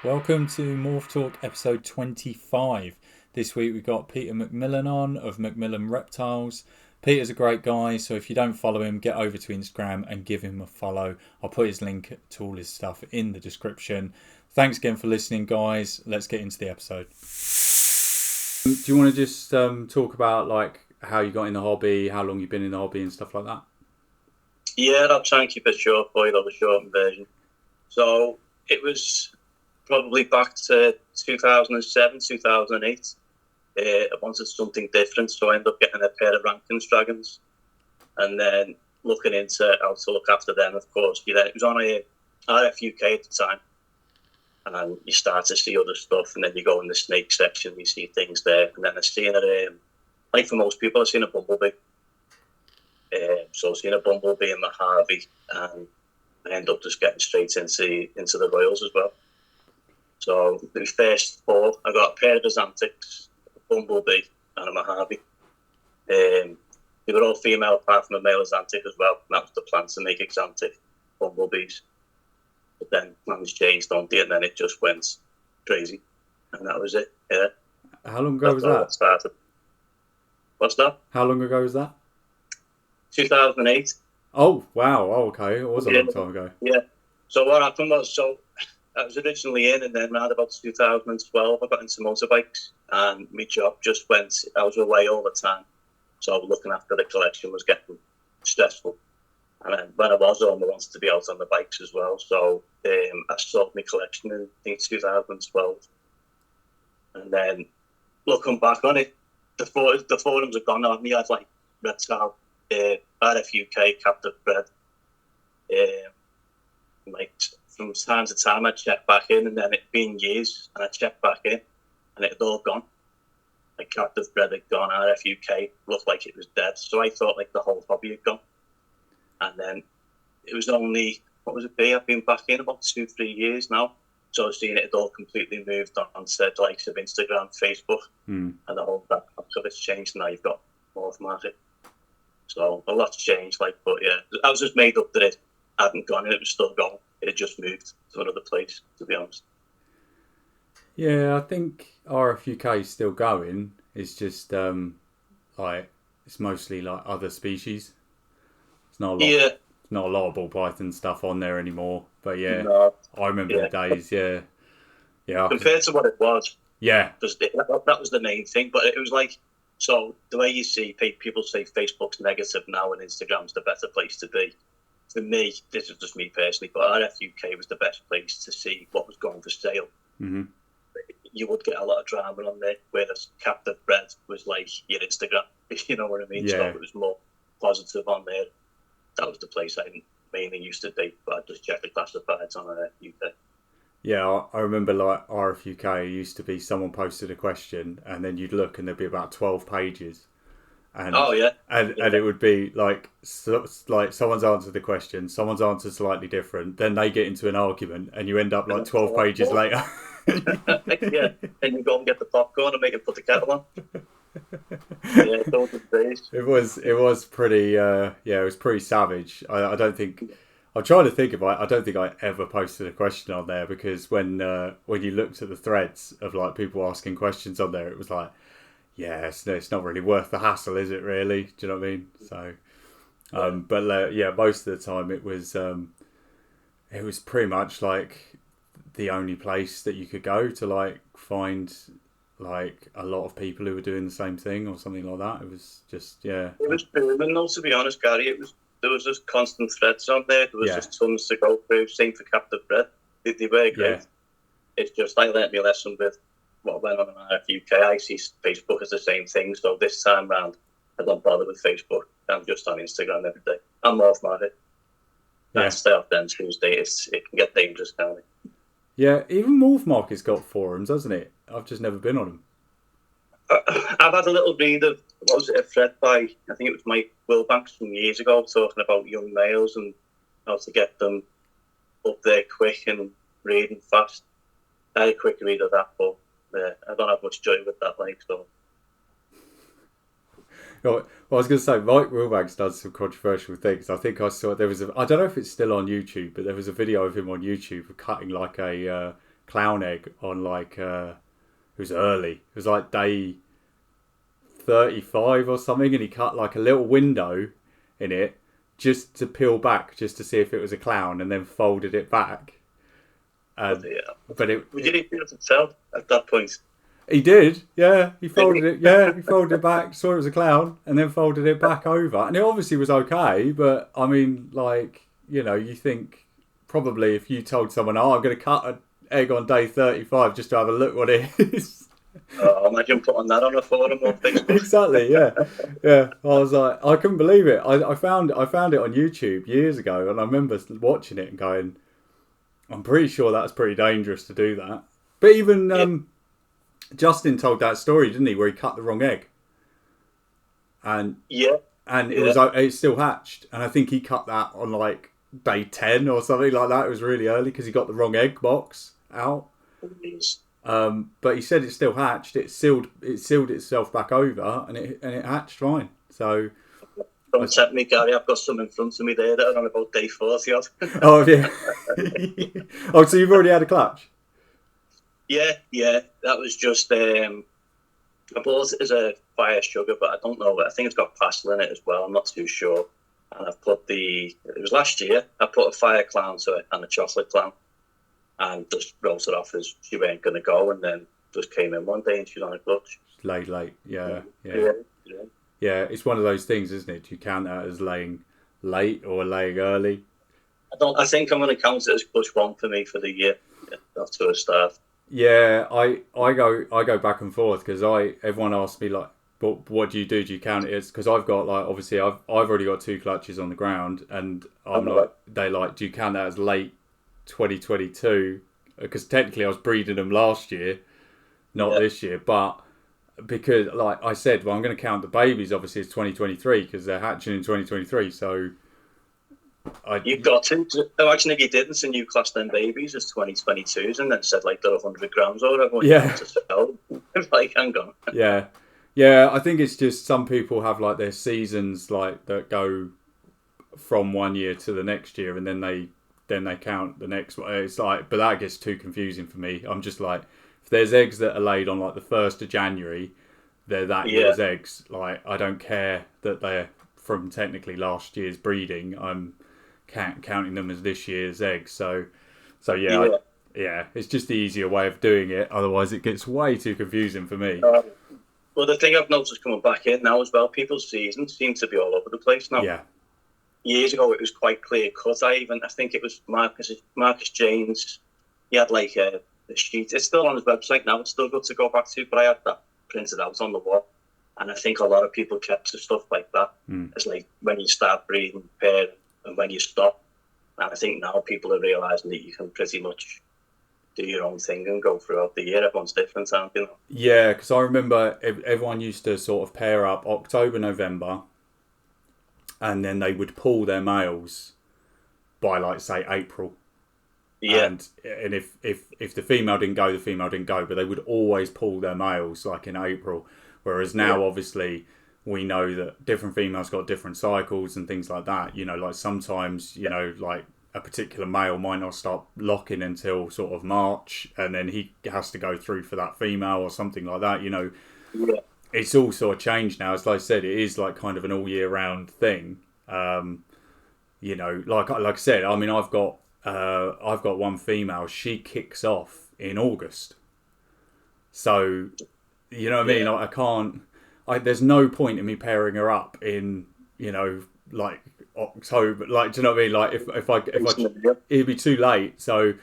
Welcome to Morph Talk episode 25. This week we've got Peter Mcmillan on of Mcmillan Reptiles. Peter's a great guy, so if you don't follow him, get over to Instagram and give him a follow. I'll put his link to all his stuff in the description. Thanks again for listening, guys. Let's get into the episode. Do you want to just talk about like how you got in the hobby, how long you've been in the hobby and stuff like that? Yeah, I'll try and keep it short for you, the shortened version. So it was probably back to 2007, 2008. I wanted something different, so I ended up getting a pair of Rankins Dragons. And then looking into how to look after them, of course. It was on a RFUK at the time. And then you start to see other stuff, and then you go in the snake section, you see things there. And then I seen it, like for most people, I've seen a bumblebee. So I've seen a bumblebee in the Harvey, and I end up just getting straight into the Royals as well. So the first four, I got a pair of Azantics, a bumblebee, and a Mojave. They were all female apart from a male Azantic as well. And that was the plan to make Exantic bumblebees. But then plans changed, don't they? And then it just went crazy. And that was it, yeah. How long ago was that? Started. What's that? How long ago was that? 2008. Oh, wow. Oh, okay. It was a long time ago. Yeah. So what happened was, I was originally in, and then around about 2012, I got into motorbikes, and my job just went, I was away all the time. So looking after the collection was getting stressful. And then when I was home, I wanted to be out on the bikes as well. So I sold my collection in, I think, 2012. And then looking back on it, the forums are gone now. I had like Reptile, RFUK, captive bred. Like from time to time, I'd check back in, and then it'd been years, and I'd check back in, and it had all gone. Like captive bred had gone, RFUK looked like it was dead. So I thought like the whole hobby had gone. And then it was only, what was it be? I've been back in about 2-3 years now. So I've seen it had all completely moved on to the likes of Instagram, Facebook, and the whole that of it's changed. Now you've got Morph Market. So a lot's changed, but yeah, I was just made up that it hadn't gone and it was still going. It had just moved to another place, to be honest. Yeah, I think RFUK is still going. It's just it's mostly like other species. It's not a lot. Yeah. Not a lot of ball python stuff on there anymore. But yeah, no. I remember the days. Yeah, yeah. Compared to what it was. Yeah, that was the main thing. But it was like, so the way you see people say Facebook's negative now and Instagram's the better place to be. For me, this is just me personally, but RFUK was the best place to see what was going for sale. Mm-hmm. You would get a lot of drama on there, whereas captive bred was like your Instagram. You know what I mean? Yeah. So it was more positive on there. That was the place I mainly used to be, but I just checked the classifieds on RFUK. Yeah, I remember like RFUK used to be someone posted a question, and then you'd look and there'd be about 12 pages. And, and it would be like someone's answered the question, someone's answered slightly different, then they get into an argument, and you end up like 12 pages later. Yeah, and you go and get the popcorn and make it put the kettle on. Yeah, those were the days. It was pretty it was pretty savage. I don't think I'm trying to think about it. I don't think I ever posted a question on there, because when you looked at the threads of like people asking questions on there, it was like, yeah, it's not really worth the hassle, is it really? Do you know what I mean? So, but most of the time it was pretty much like the only place that you could go to like find like a lot of people who were doing the same thing or something like that. It was just, yeah. It was booming though, to be honest, Gary. There was just constant threads on there. There was just tons to go through. Same for captive bred. They were great. Yeah. It's just I learnt me a lesson with what went on in RFUK. I see Facebook as the same thing. So this time round, I don't bother with Facebook. I'm just on Instagram every day. I'm Morph Market. I stay off then Tuesday. It can get dangerous, can't it? Yeah, even Morph Market's got forums, hasn't it? I've just never been on them. I've had a little read of, what was it, a thread by, I think it was Mike Wilbanks from years ago, talking about young males and how to get them up there quick and reading fast. I had a quick read of that, but I don't have much joy with that, so. Well, I was going to say, Mike Wilbanks does some controversial things. I think I saw I don't know if it's still on YouTube, but there was a video of him on YouTube of cutting clown egg on like it was early. It was like day 35 or something, and he cut like a little window in it just to peel back, just to see if it was a clown, and then folded it back. But we didn't be able to tell at that point. He did, yeah. He folded it, yeah. He folded it back, saw it was a clown, and then folded it back over. And it obviously was okay, but I mean, like, you know, you think probably if you told someone, "Oh, I'm going to cut an egg on day 35 just to have a look what it is." Imagine putting that on a forum or Facebook. Exactly, yeah, yeah. I was like, I couldn't believe it. I found it on YouTube years ago, and I remember watching it and going, I'm pretty sure that's pretty dangerous to do that. But even Justin told that story, didn't he, where he cut the wrong egg, and it still hatched, and I think he cut that on like day 10 or something like that. It was really early because he got the wrong egg box out. But he said it still hatched. It sealed itself back over, and it hatched fine. So don't tempt me, Gary. I've got some in front of me there that are on about day 40 odd. Oh yeah. Oh, so you've already had a clutch? Yeah. That was just I bought it as a fire sugar, but I don't know. I think it's got pastel in it as well. I'm not too sure. And I've put it was last year. I put a fire clown to it and a chocolate clown, and just wrote it off as she weren't going to go, and then just came in one day and she's on a clutch. Laid late, yeah. Yeah, it's one of those things, isn't it? You count that as laying late or laying early. I think I'm going to count it as clutch one for me for the year. Yeah, that's to a start. Yeah, I go back and forth because everyone asks me like, what do you do? Do you count it as? Because I've got like, obviously I've already got 2 clutches on the ground, and I'm like, they like, do you count that as late 2022? Because technically I was breeding them last year, not this year, but because like I said, well, I'm going to count the babies obviously as 2023 because they're hatching in 2023. So you've got to imagine if you didn't and you classed them babies as 2022s and then said like they're 100 grams or whatever. Yeah. To sell. Like, hang on. Yeah. I think it's just some people have like their seasons like that go from one year to the next year, and then they count the next one. It's like, but that gets too confusing for me. I'm just like, if there's eggs that are laid on like the 1st of January, they're that year's eggs. Like, I don't care that they're from technically last year's breeding. I'm counting them as this year's eggs. So yeah, it's just the easier way of doing it. Otherwise, it gets way too confusing for me. Well, the thing I've noticed coming back in now as well, people's seasons seem to be all over the place now. Yeah. Years ago, it was quite clear cut. I think it was Marcus James. He had like a sheet. It's still on his website now. It's still good to go back to, but I had that printed out on the wall. And I think a lot of people kept stuff like that. It's like when you start breeding, pair, and when you stop. And I think now people are realising that you can pretty much do your own thing and go throughout the year. Everyone's different, aren't you? Yeah, because I remember everyone used to sort of pair up October, November, and then they would pull their males by like say April. Yeah. And if the female didn't go, the female didn't go, but they would always pull their males like in April. Whereas now, obviously, we know that different females got different cycles and things like that. You know, like sometimes, you know, like a particular male might not start locking until sort of March, and then he has to go through for that female or something like that. You know, it's all sort of changed now. As I said, it is like kind of an all year round thing. You know, like I said, I mean, I've got one female. She kicks off in August, so you know what I mean. Like, I can't. There's no point in me pairing her up in, you know, like October. Like, do you know what I mean? Like, if I it'd be too late. So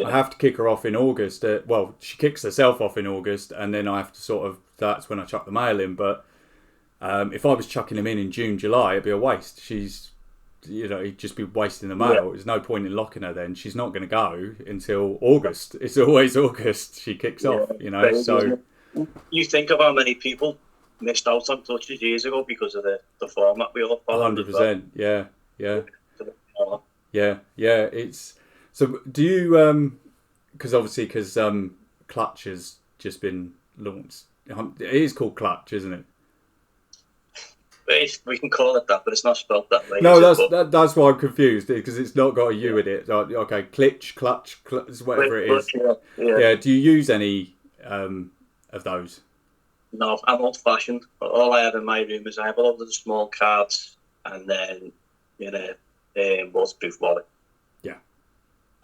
I have to kick her off in August. Well, she kicks herself off in August, and then I have to sort of. That's when I chuck the male in. But if I was chucking him in June, July, it'd be a waste. She's, you know, he'd just be wasting the male. There's no point in locking her then. She's not going to go until August. It's always August she kicks off, you know. So you think of how many people missed out on clutches years ago because of the format we all followed. 100%. Yeah. It's so. Do you because Clutch has just been launched. It is called Clutch, isn't it? We can call it that, but it's not spelled that way. No, that's why I'm confused, because it's not got a U in it. Like, okay, clutch, whatever it is. Yeah. Do you use any of those? No, I'm old-fashioned. All I have in my room is I have a lot of the small cards, and then waterproof wallet. Yeah.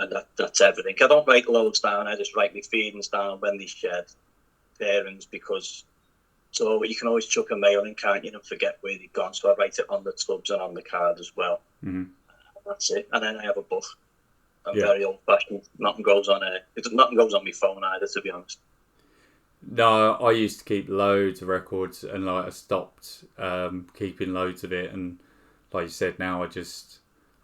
And that's everything. I don't write loads down. I just write my feedings down when they shed, pairings, because so you can always chuck a mail in, can't you, and forget where they've gone. So I write it on the tubs and on the card as well. Mm-hmm. That's it. And then I have a book. I'm very old-fashioned. Nothing goes on my phone either, to be honest. No, I used to keep loads of records, and like I stopped keeping loads of it. And like you said, now I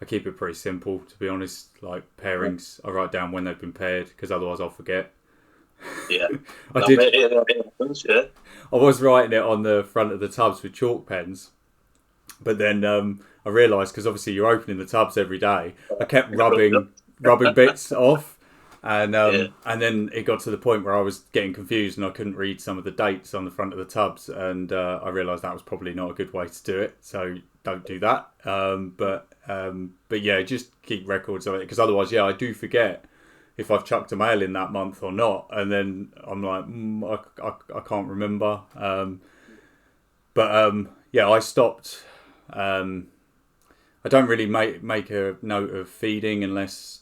keep it pretty simple, to be honest. Like pairings, I write down when they've been paired, because otherwise I'll forget. Yeah, It happens, yeah. I was writing it on the front of the tubs with chalk pens, but then I realised, because obviously you're opening the tubs every day, I kept rubbing bits off, and then it got to the point where I was getting confused and I couldn't read some of the dates on the front of the tubs, and I realised that was probably not a good way to do it. So don't do that. But yeah, just keep records of it, because otherwise, I do forget if I've chucked a mail in that month or not, and then I'm like, I can't remember. I stopped. I don't really make a note of feeding unless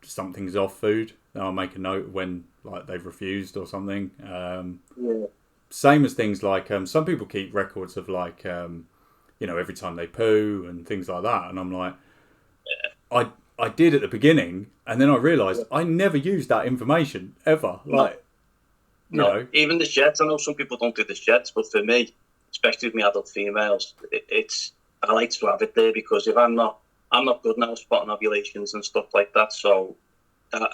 something's off food. I'll make a note when like they've refused or something. Same as things like some people keep records of like every time they poo and things like that, and I'm like, I did at the beginning, and then I realised I never used that information ever. Like, no, even the sheds. I know some people don't do the sheds, but for me, especially with my adult females, I like to have it there, because if I'm not good now spotting ovulations and stuff like that. So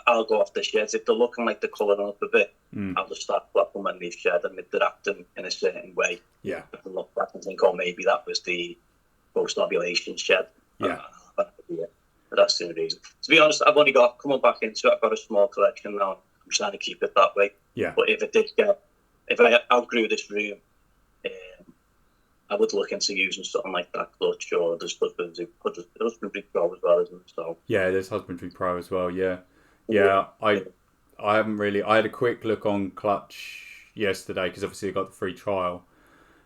I'll go off the sheds if they're looking like they're colouring up a bit. I'll just start flapping when they've shed, and if they're acting in a certain way, I can look back and think, oh, maybe that was the post ovulation shed. That's the only reason. To be honest, I've only got, coming back into it, I've got a small collection now. I'm trying to keep it that way. Yeah. But if I outgrew this room, I would look into using something like that clutch, or there's Husbandry Pro as well, isn't it? So yeah, there's Husbandry Pro as well. Yeah. I haven't really. I had a quick look on Clutch yesterday, because obviously I got the free trial.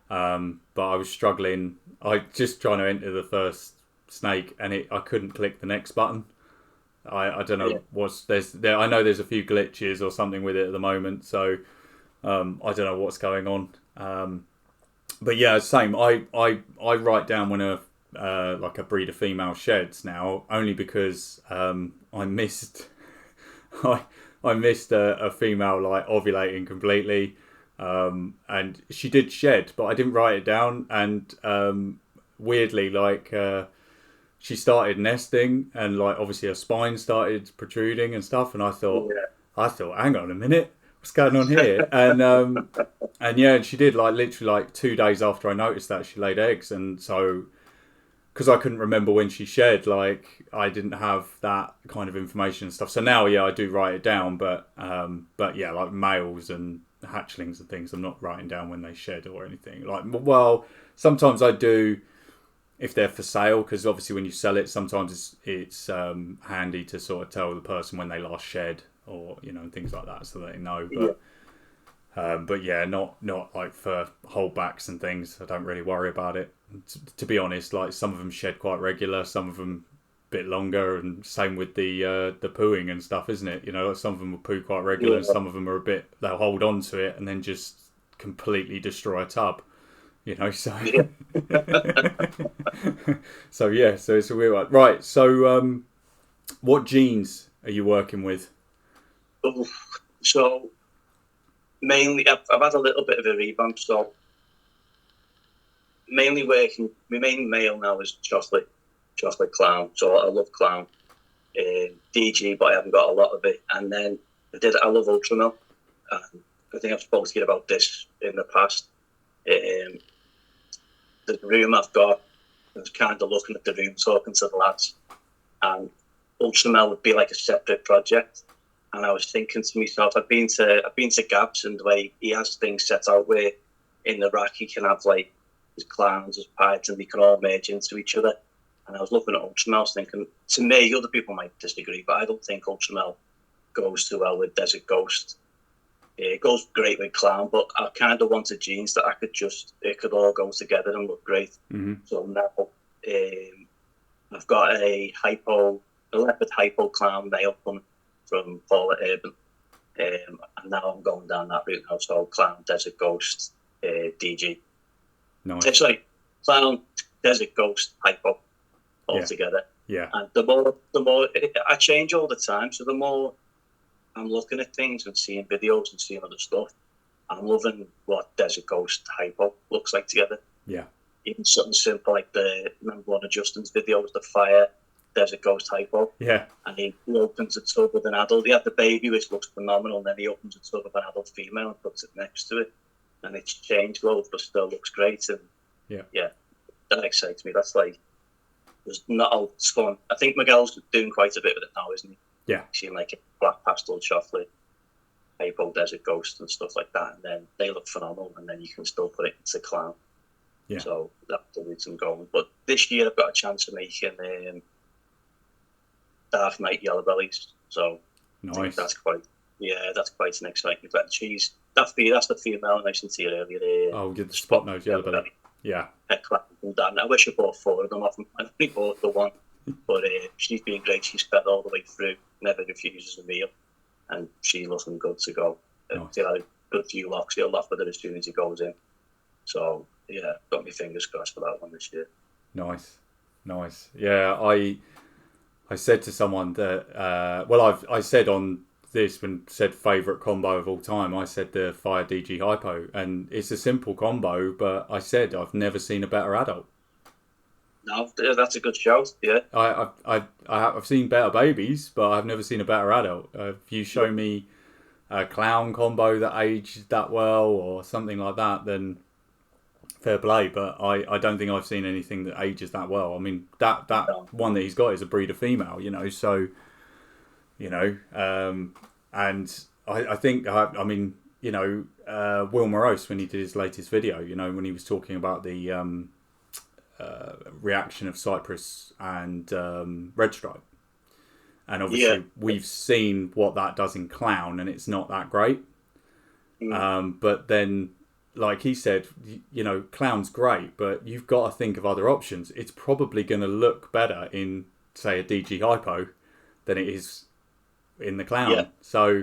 But I was struggling. I just trying to enter the first snake, and I couldn't click the next button. I don't know what's there. I know there's a few glitches or something with it at the moment, so I don't know what's going on. But yeah, same. I write down when a breeder female sheds now, only because I missed a female like ovulating completely, and she did shed, but I didn't write it down, and weirdly, like she started nesting, and like obviously her spine started protruding and stuff, and I thought, hang on a minute, what's going on here? And she did, like literally like 2 days after I noticed that, she laid eggs, and so because I couldn't remember when she shed, like I didn't have that kind of information and stuff. So now, I do write it down, but like males and hatchlings and things, I'm not writing down when they shed or anything. Like, well, sometimes I do if they're for sale, because obviously when you sell it, sometimes it's handy to sort of tell the person when they last shed, or and things like that, so they know. But not like for holdbacks and things. I don't really worry about it. To be honest, like some of them shed quite regular, some of them a bit longer, and same with the pooing and stuff, isn't it? Some of them will poo quite regular, and some of them are they'll hold on to it and then just completely destroy a tub. So so it's a weird one. Right, so what genes are you working with? So mainly I've had a little bit of a revamp, so mainly working, my main male now is chocolate clown, so I love clown, DG, but I haven't got a lot of it. And then I love ultramilk. I think I've spoken to you about this in the past. The room I've got, I was kind of looking at the room, talking to the lads, and ultramilk would be like a separate project. And I was thinking to myself, I've been to Gabs, and the way he has things set out where in the rack he can have like there's clowns, there's pirates, and they can all merge into each other. And I was looking at Ultramel, thinking, to me, other people might disagree, but I don't think Ultramel goes too well with Desert Ghost. It goes great with Clown, but I kind of wanted jeans that it could all go together and look great. Mm-hmm. So now I've got a leopard hypo Clown male coming from Paula Urban. And now I'm going down that route now. So Clown, Desert Ghost, DG. Nice. It's like Clown, Desert Ghost, hypo all together. Yeah. And the more I change all the time, so the more I'm looking at things and seeing videos and seeing other stuff, I'm loving what Desert Ghost hypo looks like together. Yeah. Even something simple like remember one of Justin's videos, the fire Desert Ghost hypo. Yeah. And he opens a tub with an adult. He had the baby, which looks phenomenal, and then he opens a tub of an adult female and puts it next to it. And it's change growth, but still looks great. And yeah, that excites me. That's like, there's not all fun. I think Miguel's doing quite a bit with it now, isn't he? Yeah. Seeing like a black pastel chocolate, hypo Desert Ghost and stuff like that. And then they look phenomenal, and then you can still put it into Clown. Yeah. So that's the reason going. But this year I've got a chance of making Dark Knight Yellow Bellies. So nice. I think that's quite an exciting event. That's the female I mentioned to you earlier. Oh, get the spot nose Yellow Belly. Yeah. I wish I bought 4 of them off them. I only bought the one, but she's been great. She's fed all the way through, never refuses a meal, and she's looking good to go. Nice. She had a good few locks. He'll laugh with her as soon as he goes in. So yeah, got my fingers crossed for that one this year. Nice. Yeah, I said to someone that I said on this when said favourite combo of all time, I said the Fire DG Hypo, and it's a simple combo, but I said I've never seen a better adult. No, that's a good shout. Yeah, I've seen better babies, but I've never seen a better adult. If you show me a Clown combo that aged that well or something like that, then fair play. But I don't think I've seen anything that ages that well. I mean, that one that he's got is a breeder female, so. And I think, Will Morose, when he did his latest video, when he was talking about the reaction of Cypress and Red Stripe. And obviously we've seen what that does in Clown, and it's not that great. But then, like he said, Clown's great, but you've got to think of other options. It's probably going to look better in, say, a DG Hypo than it is in the Clown. Yeah. So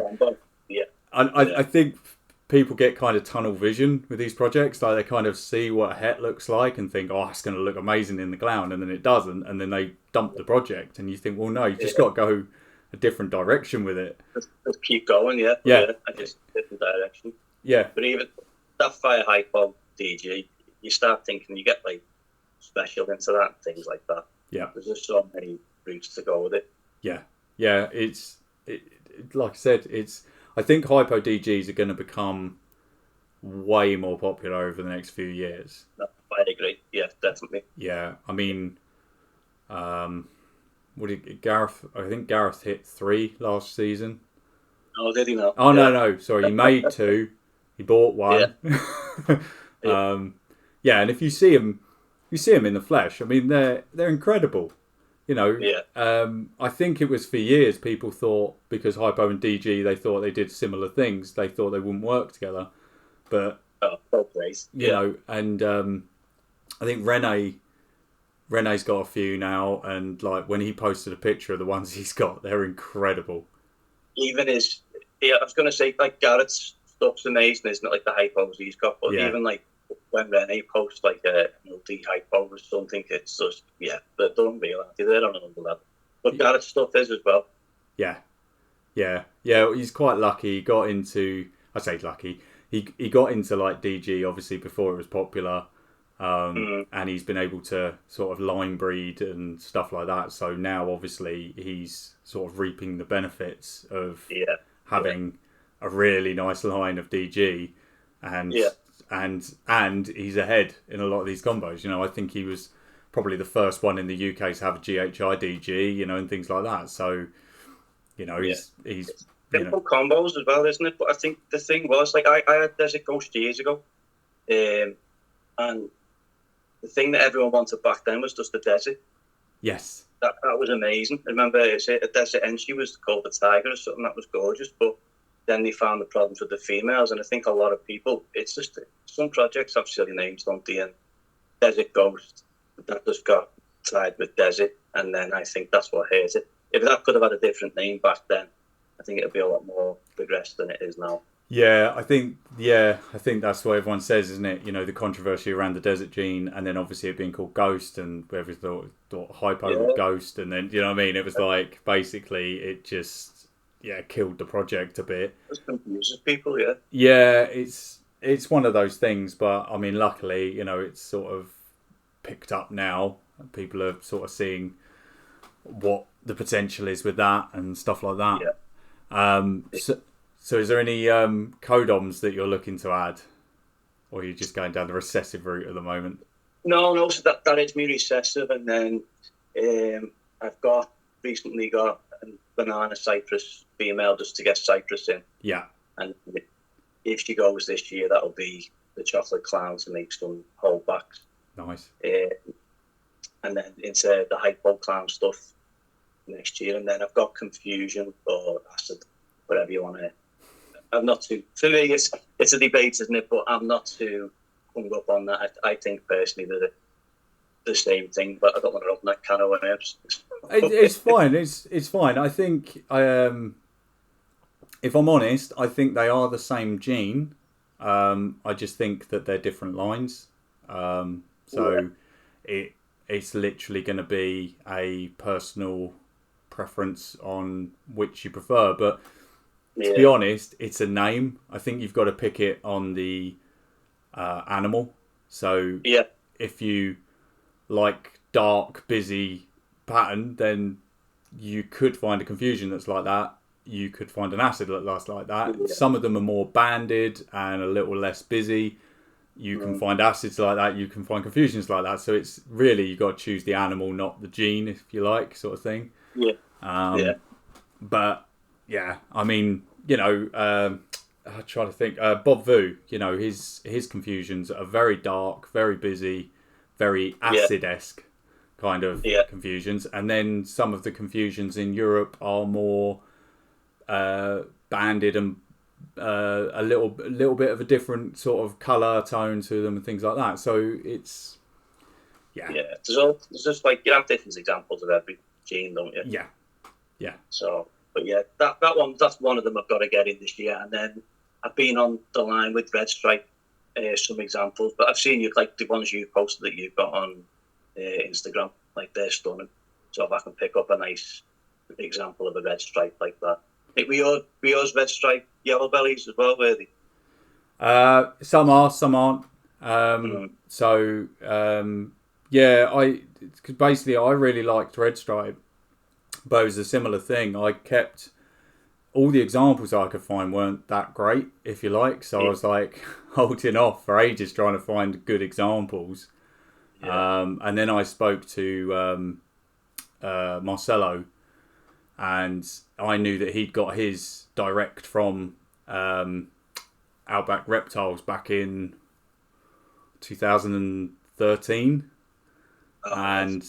I think people get kind of tunnel vision with these projects. Like they kind of see what a het looks like and think, oh, it's going to look amazing in the Clown, and then it doesn't, and then they dump the project, and you think, well, no, you just got to go a different direction with it. Just keep going, I just different direction. Yeah. But even that Fire Hypo DG, you start thinking, you get like special into that and things like that. Yeah. There's just so many routes to go with it. Yeah. It's like I said, I think hypo DGs are going to become way more popular over the next few years. I agree. Yeah, definitely. Yeah, I mean, Gareth? I think Gareth hit 3 last season. Oh, did he not? Oh no! Sorry, he made 2. He bought 1. Yeah. And if you see him in the flesh. I mean, they're incredible. I think it was for years people thought, because Hypo and DG, they thought they did similar things. They thought they wouldn't work together. But, and I think Rene's got a few now. And like when he posted a picture of the ones he's got, they're incredible. Even I was going to say, like Garrett's stuff's amazing, isn't it? Like the Hypos he's got. But even like when Rene posts like a multi hypo or something, it's just they're unreal. They're on another level. But Garrett's stuff is as well. Yeah. He's quite lucky. He got into, I say lucky. He got into like DG obviously before it was popular, and he's been able to sort of line breed and stuff like that. So now obviously he's sort of reaping the benefits of having a really nice line of DG, and he's ahead in a lot of these combos. I think he was probably the first one in the UK to have a GHI DG, and things like that. So, he's simple combos as well, isn't it? But I think the thing was, like, I had Desert Ghost years ago, and the thing that everyone wanted back then was just the desert. Yes. That was amazing. I remember a desert entry was called the Tiger or something. That was gorgeous, but then they found the problems with the females, and I think a lot of people, it's just some projects have silly names, don't they? And Desert Ghost, that just got tied with desert, and then I think that's what hurt it. If that could have had a different name back then, I think it'd be a lot more progressed than it is now. Yeah, I think that's what everyone says, isn't it? You know, the controversy around the desert gene, and then obviously it being called Ghost, and whoever thought hypo with Ghost, and then you know what I mean. It was like basically it just killed the project a bit. It confuses people, yeah. Yeah, it's one of those things, but I mean, luckily, you know, it's sort of picked up now. People are sort of seeing what the potential is with that and stuff like that. Yeah. So is there any codoms that you're looking to add, or are you just going down the recessive route at the moment? No. So that is me recessive, and then I've recently got a banana cypress female just to get cypress in. Yeah. And if she goes this year, that'll be the chocolate clown to make some holdbacks. Nice. And then into the hypo clown stuff next year, and then I've got confusion or acid, whatever you want to. I'm not too. For me, it's a debate, isn't it? But I'm not too hung up on that. I think personally that the same thing, but I don't want to open that can of worms. It's fine. It's fine. I think, if I'm honest, I think they are the same gene. I just think that they're different lines. It's literally going to be a personal preference on which you prefer. But to be honest, it's a name. I think you've got to pick it on the animal. So if you like dark, busy pattern, then you could find a confusion that's like that. You could find an acid that's like that. Yeah. Some of them are more banded and a little less busy. You can find acids like that. You can find confusions like that. So it's really, you've got to choose the animal, not the gene, if you like, sort of thing. Yeah. But yeah, I mean, you know, I try to think. Balls2U, you know, his confusions are very dark, very busy, very acid-esque kind of confusions. And then some of the confusions in Europe are more banded and a little bit of a different sort of colour tone to them and things like that. So it's there's just like, you have different examples of every gene, don't you? Yeah. So, but yeah, that's one of them I've got to get in this year. And then I've been on the line with Red Stripe, some examples, but I've seen you, like the ones you posted that you've got on Instagram, like they're stunning. So if I can pick up a nice example of a red stripe like that. We yours red stripe yellow bellies as well, were they? Some are, some aren't. Basically I really liked red stripe, but it was a similar thing. I kept all the examples I could find weren't that great, if you like. So I was like holding off for ages trying to find good examples. And then I spoke to Marcelo, and I knew that he'd got his direct from Outback Reptiles back in 2013. And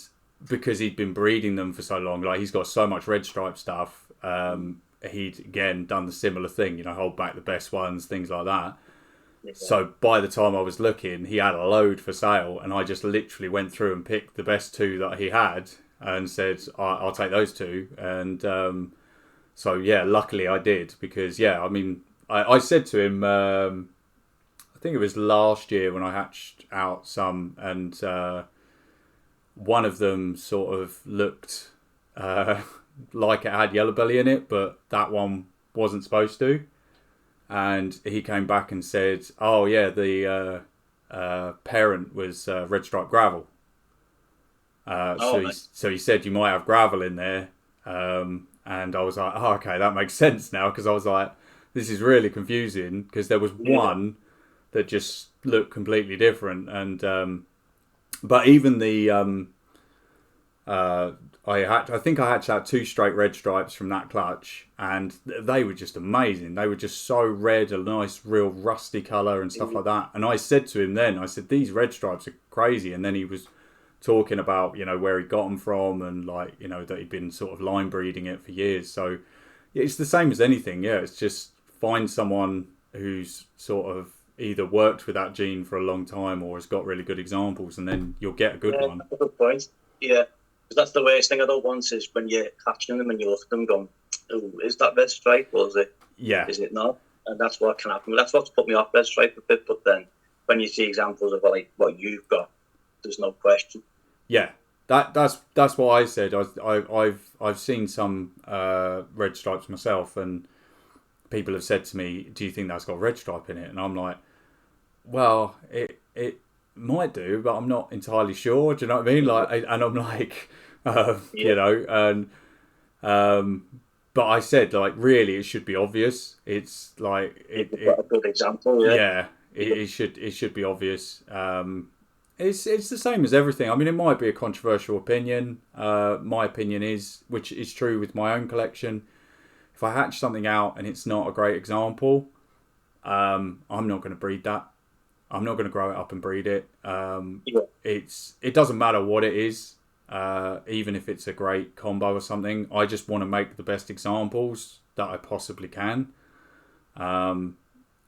because he'd been breeding them for so long, like he's got so much red stripe stuff, he'd again done the similar thing, you know, hold back the best ones, things like that. So by the time I was looking, he had a load for sale, and I just literally went through and picked the best two that he had and said, I'll take those two. And so yeah, luckily I did, because I mean, I said to him, I think it was last year when I hatched out some, and one of them sort of looked like it had yellow belly in it, but that one wasn't supposed to. And he came back and said, oh yeah, the parent was red stripe gravel. So he said you might have gravel in there. And I was like, oh, okay, that makes sense now, because I was like, this is really confusing, because there was one that just looked completely different. And but even the I think I hatched out 2 straight red stripes from that clutch, and they were just amazing. They were just so red, a nice, real rusty colour and stuff like that. And I said to him then, I said, these red stripes are crazy. And then he was talking about, where he got them from, and like, that he'd been sort of line breeding it for years. So it's the same as anything. Yeah, it's just find someone who's sort of either worked with that gene for a long time or has got really good examples, and then you'll get a good one. That's a good point. Yeah, because that's the worst thing I don't want is when you're catching them and you look at them going, "Oh, is that red stripe or is it? Yeah. Is it not?" And that's what can happen. That's what's put me off red stripe a bit. But then when you see examples of like what you've got, there's no question. Yeah, that's what I said. I've seen some red stripes myself, and people have said to me, "Do you think that's got red stripe in it?" And I'm like, "Well, it might do, but I'm not entirely sure." Do you know what I mean? Like, and I'm like, but I said, like, really, it should be obvious. It's like it's a good example. Yeah, it should be obvious. It's the same as everything. I mean, it might be a controversial opinion. My opinion is, which is true with my own collection, if I hatch something out and it's not a great example, I'm not going to breed that. I'm not going to grow it up and breed it. It doesn't matter what it is, even if it's a great combo or something. I just want to make the best examples that I possibly can.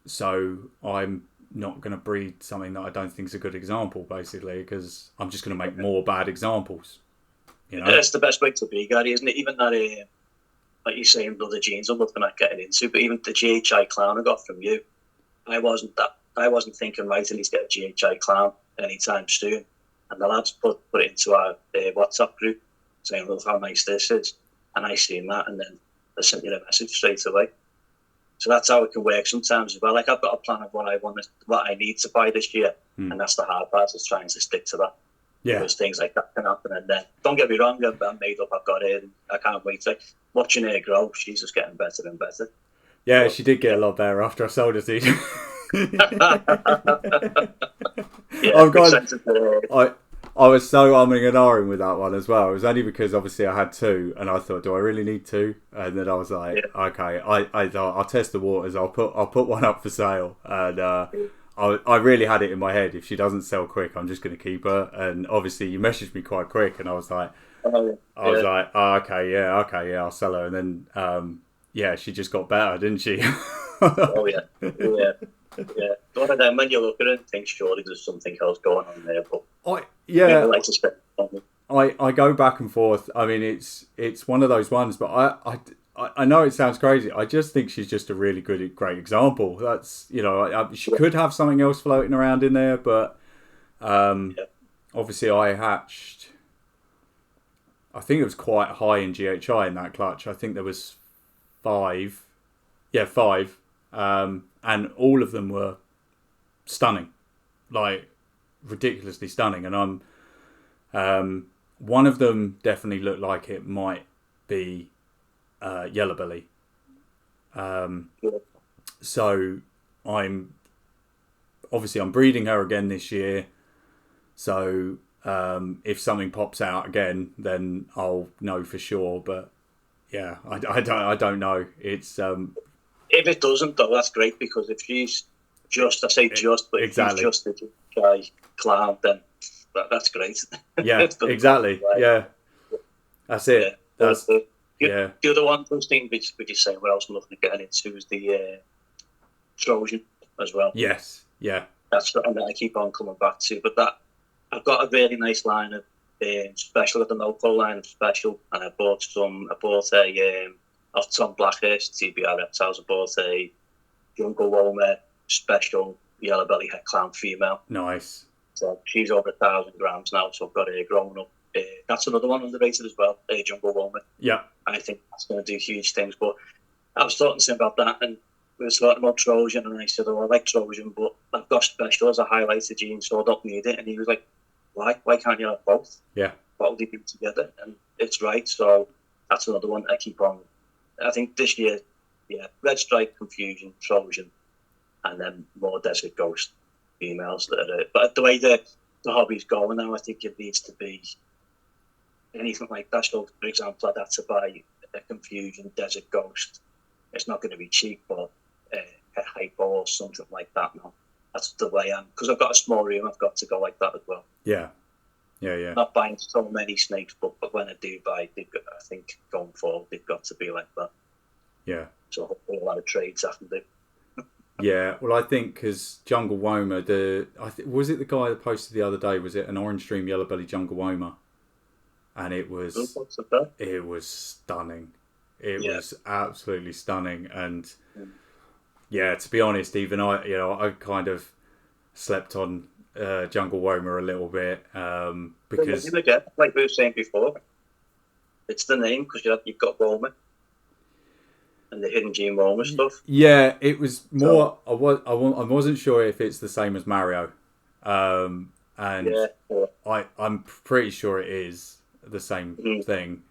So I'm not going to breed something that I don't think is a good example, basically, because I'm just going to make more bad examples. That's the best way to be, Gary, isn't it? Even that, like you saying, other genes I'm looking at getting into, but even the GHI clown I got from you, I wasn't thinking, right, I need to get a GHI clown anytime soon. And the lads put it into our WhatsApp group saying, look how nice this is. And I seen that, and then they sent you a message straight away. So that's how it can work sometimes as well. Like, I've got a plan of what I need to buy this year, and that's the hard part, is trying to stick to that. Yeah. Because things like that can happen, and then, don't get me wrong, I'm made up, I've got it, and I can't wait. Like, watching her grow, she's just getting better and better. Yeah, she did get a lot better after I sold her to you. I was so umming and ahhing with that one as well. It was only because obviously I had 2, and I thought, do I really need 2? And then I was like, okay, I'll test the waters. I'll put one up for sale, and I really had it in my head. If she doesn't sell quick, I'm just going to keep her. And obviously, you messaged me quite quick, and I was like, okay, I'll sell her. And then she just got better, didn't she? Oh yeah. One of them, when you look at it and think, surely there's something else going on there, but I go back and forth. I mean, it's one of those ones, but I know it sounds crazy. I just think she's just a really great example. That's, she could have something else floating around in there, but obviously I hatched, I think it was quite high in GHI in that clutch. I think there was 5. Yeah, 5. And all of them were stunning, like ridiculously stunning. And one of them definitely looked like it might be yellow belly. So I'm breeding her again this year. So if something pops out again, then I'll know for sure. But yeah, I don't know. It's if it doesn't, though, that's great, because if she's just, but if she's just a guy clown, then that's great. Yeah, exactly. Right. Yeah, that's it. The other one, those things which you're saying, what else I'm looking at getting into is the Trojan as well. Yes, yeah. That's something that I keep on coming back to. But that I've got a really nice line of special, at the no-call line of special, and I bought a off Tom Blackhurst, TBR Reptiles. I bought a Jungle Womer special yellow belly head clown female. Nice. So she's over 1,000 grams now, so I've got her growing up. That's another one underrated as well, Jungle Womer. Yeah. I think that's going to do huge things. But I was talking to him about that, and we were talking about Trojan, and I said, I like Trojan, but I've got special as a highlighter gene, so I don't need it. And he was like, why can't you have both? Yeah. What would they do together? And it's right, so that's another one I keep on. I think this year, Red Stripe, Confusion, Trojan, and then more Desert Ghost females. But the way the hobby's going now, I think it needs to be anything like that. So, for example, I'd have to buy a Confusion Desert Ghost. It's not going to be cheap, but a hypo or something like that. No, that's the way I'm, because I've got a small room. I've got to go like that as well. Yeah. Not buying so many snakes, but when I do buy, I think going forward they've got to be like that. Yeah. So hopefully a lot of trades I can do. Yeah, well, I think because Jungle Woma, was it the guy that posted the other day? Was it an Orange Stream Yellow Belly Jungle Woma? And it was stunning. It was absolutely stunning. And yeah, to be honest, even I kind of slept on Jungle Woma a little bit because again, like we were saying before, it's the name because you've got Woma and the hidden gene Woma stuff. Yeah, it was more. I wasn't sure if it's the same as Mario, and I'm pretty sure it is the same thing.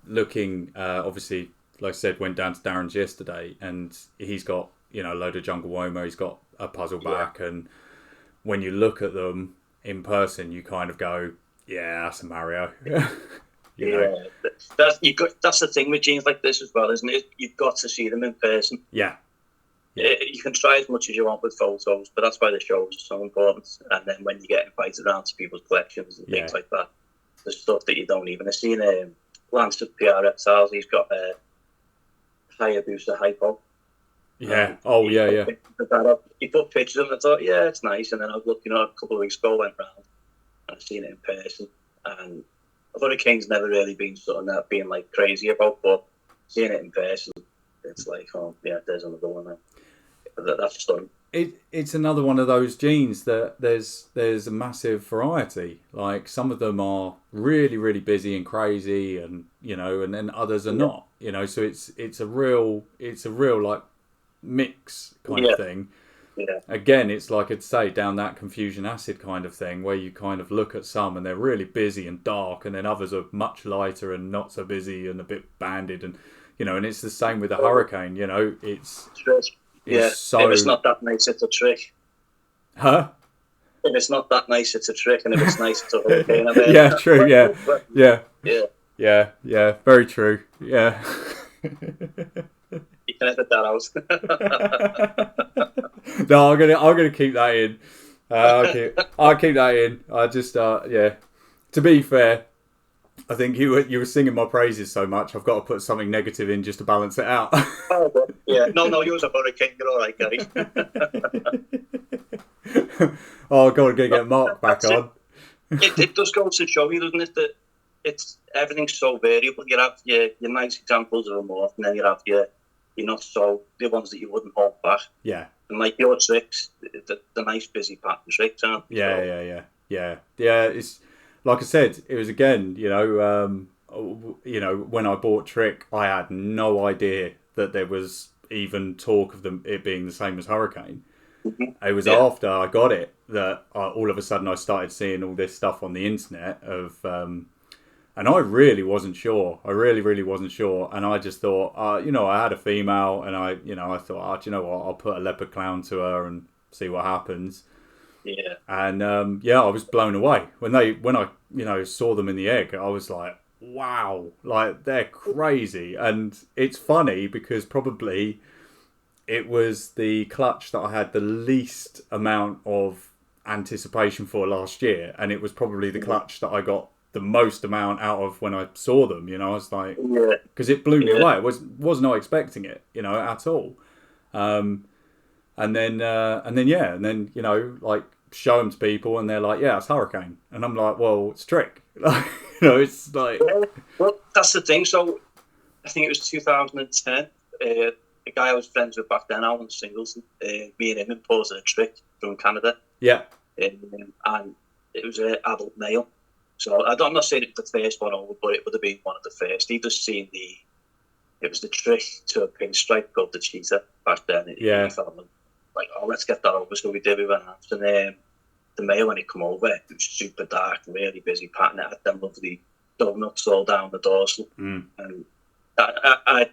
Looking, obviously, like I said, went down to Darren's yesterday, and he's got a load of Jungle Woma. He's got a puzzle back, and when you look at them in person, you kind of go, "Yeah, that's a Mario." That's the thing with genes like this as well, isn't it? You've got to see them in person. Yeah. You can try as much as you want with photos, but that's why the shows are so important. And then when you get invited around to people's collections and things like that, there's stuff that you don't even have seen. Lance of PR Reptiles, he's got a Hayabusa hypo. Yeah. He put pictures of it and I thought, yeah, it's nice. And then I was looking at it a couple of weeks ago, went round and I've seen it in person. And Hurricane's never really been something that being like crazy about, but seeing it in person, it's like, oh yeah, there's another one now. That's stunning. It's another one of those genes that there's a massive variety. Like some of them are really, really busy and crazy, and and then others are not. So it's a real like mix kind of thing. Yeah. Again, it's like I'd say down that confusion acid kind of thing where you kind of look at some and they're really busy and dark, and then others are much lighter and not so busy and a bit banded, and and it's the same with the Hurricane. It's so. If it's not that nice, it's a trick. Huh? If it's not that nice, it's a trick, and if it's nice, it's a Hurricane. Yeah, true. Yeah. Very true. Yeah. You can edit that out. No, I'm gonna keep that in. I'll keep that in. I just To be fair, I think you were singing my praises so much. I've got to put something negative in just to balance it out. No, yours are Hurricane. You're all right, Gary. Oh God, I'm gonna get Mark back on. It does go to show you, doesn't it, that everything's so variable. You have your nice examples of a morph, and then you have your not so, the ones that you wouldn't hold back. Yeah. And like your tricks, the nice busy pattern tricks, aren't they? Yeah. It's like I said, it was again, when I bought Trick, I had no idea that there was even talk of it being the same as Hurricane. Mm-hmm. It was after I got it that all of a sudden I started seeing all this stuff on the internet of. And I really wasn't sure. I really wasn't sure. And I just thought, I had a female, and I thought, do you know what? I'll put a leopard clown to her and see what happens. Yeah. And I was blown away when I saw them in the egg. I was like, wow, like they're crazy. And it's funny because probably it was the clutch that I had the least amount of anticipation for last year, and it was probably the clutch that I got the most amount out of when I saw them. I was like, because it blew me away. I was not expecting it, at all. And then like show them to people, and they're like, yeah, it's Hurricane, and I'm like, well, it's Trick. It's like, well, that's the thing. So I think it was 2010. The guy I was friends with back then, Alan Singleton, me and him imported a Trick from Canada. Yeah. And it was an adult male. So I'm not saying it was the first one over, but it would have been one of the first. He just seen it was the Trick to a pinstripe called the Cheetah back then. He felt like, oh, let's get that over. So we did. We went out, and the male, when he come over, it was super dark, really busy pattern. It had them lovely donuts all down the dorsal. Mm. And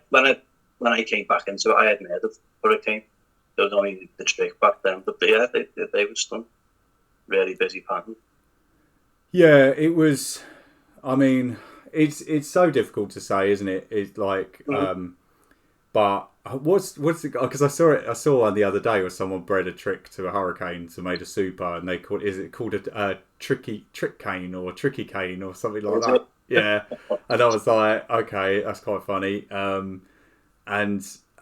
when I came back into it, I hadn't heard of Hurricane. There was only the Trick back then, but they were stunned. Really busy pattern. Yeah, it was. I mean, it's so difficult to say, isn't it? It's like, but what's it? Because I saw one the other day where someone bred a trick to a hurricane, so made a super, and they called is it called a trick cane or tricky cane or something like that? Yeah, and I was like, okay, that's quite funny. And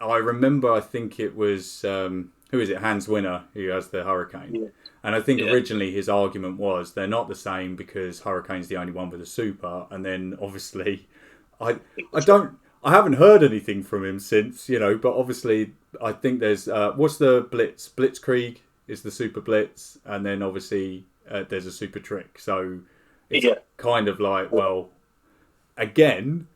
I remember, I think it was who is it? Hans Winner, who has the hurricane. Yeah. And I think originally his argument was they're not the same because Hurricane's the only one with a super, and then obviously, I haven't heard anything from him since, but obviously I think there's what's the Blitz? Blitzkrieg is the super Blitz, and then obviously there's a super trick. So it's kind of like, well, again,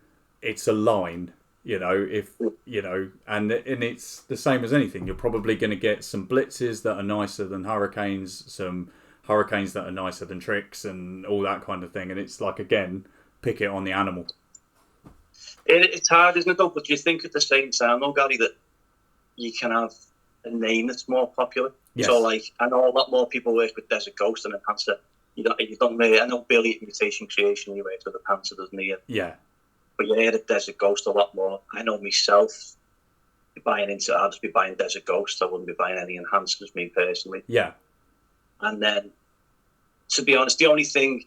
it's a line. And it's the same as anything. You're probably going to get some blitzes that are nicer than hurricanes, some hurricanes that are nicer than tricks, and all that kind of thing. And it's like, again, pick it on the animal. It's hard, isn't it, though? But you think at the same time, though, Gary, that you can have a name that's more popular. Yes. So, like, I know a lot more people work with Desert Ghost and Enhancer. You don't really. I know Billy at Mutation Creation, he works with Enhancer, doesn't he? Yeah. But you hear the Desert Ghost a lot more. I know myself, I'd just be buying Desert Ghost. I wouldn't be buying any enhancers, me personally. Yeah. And then, to be honest, the only thing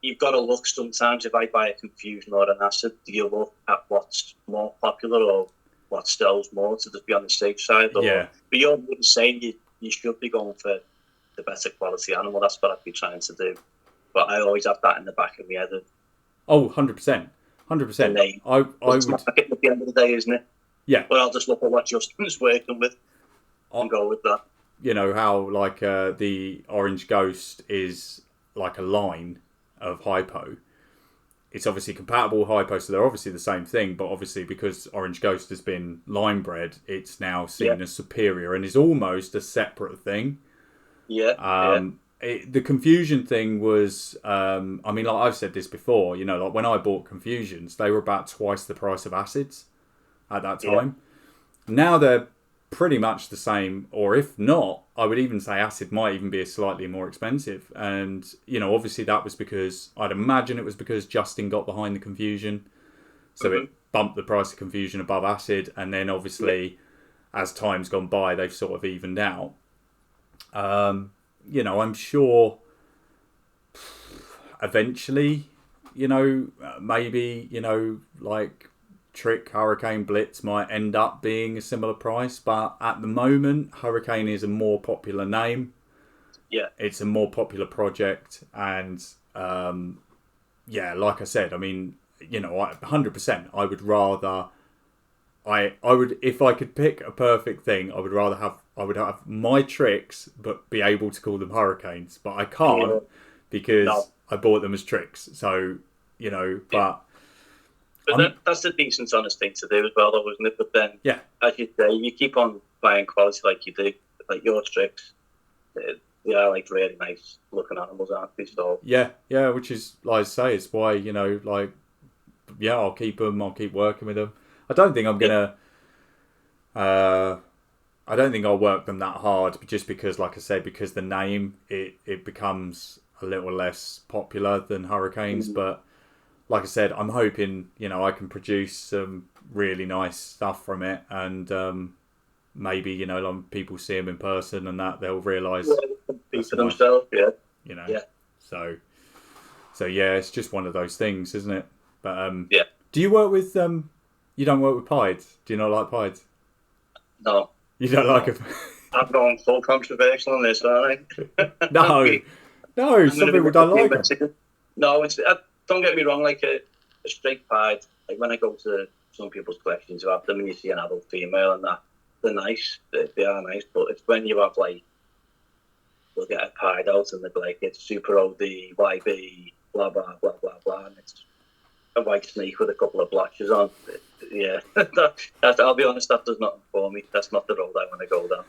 you've got to look sometimes, if I buy a Confusion or an Acid, do you look at what's more popular or what sells more to just be on the safe side? But you're saying you should be going for the better quality animal. That's what I'd be trying to do. But I always have that in the back of my head. 100%. 100%. I would. Market at the end of the day, isn't it? Yeah. But I'll just look at what Justin's working with and go with that. You know how like the Orange Ghost is like a line of hypo. It's obviously compatible with hypo, so they're obviously the same thing. But obviously, because Orange Ghost has been line bred, it's now seen as superior and is almost a separate thing. Yeah. The Confusion thing was, like I've said this before, like when I bought Confusions, they were about twice the price of Acids at that time. Now they're pretty much the same, or if not, I would even say Acid might even be slightly more expensive. And, obviously that was because, I'd imagine it was because Justin got behind the Confusion. So it bumped the price of Confusion above Acid. And then obviously, as time's gone by, they've sort of evened out. I'm sure eventually, maybe, like Trick, Hurricane, Blitz might end up being a similar price. But at the moment, Hurricane is a more popular name. Yeah. It's a more popular project. And, like I said, 100%, I would rather... I would, if I could pick a perfect thing, I would have my tricks, but be able to call them Hurricanes. But I can't because I bought them as tricks. So, but that's the decent, honest thing to do as well, though, isn't it? But then, as you say, you keep on buying quality like you do, like your tricks. They are like really nice looking animals, aren't they? So which is, like I say, it's why I'll keep them. I'll keep working with them. I don't think I'm gonna. I don't think I'll work them that hard, just because, like I said, because the name it becomes a little less popular than Hurricanes. Mm-hmm. But like I said, I'm hoping I can produce some really nice stuff from it, and maybe like people see them in person and that they'll realise for themselves. So it's just one of those things, isn't it? But yeah. Do you work with You don't work with pieds? Do you not like pieds? No. You don't like them? I'm going full controversial on this, aren't I? No, some people don't like them. No, don't get me wrong, like a straight pied, like when I go to some people's collections who have them and you see an adult female and that, they're nice, they are nice, but it's when you have like, they'll get a pied out and they're like, it's super OD, YB, blah, blah, blah, blah, blah, and it's a white snake with a couple of blotches on. Yeah, I'll be honest, that does nothing for me. That's not the road I want to go down.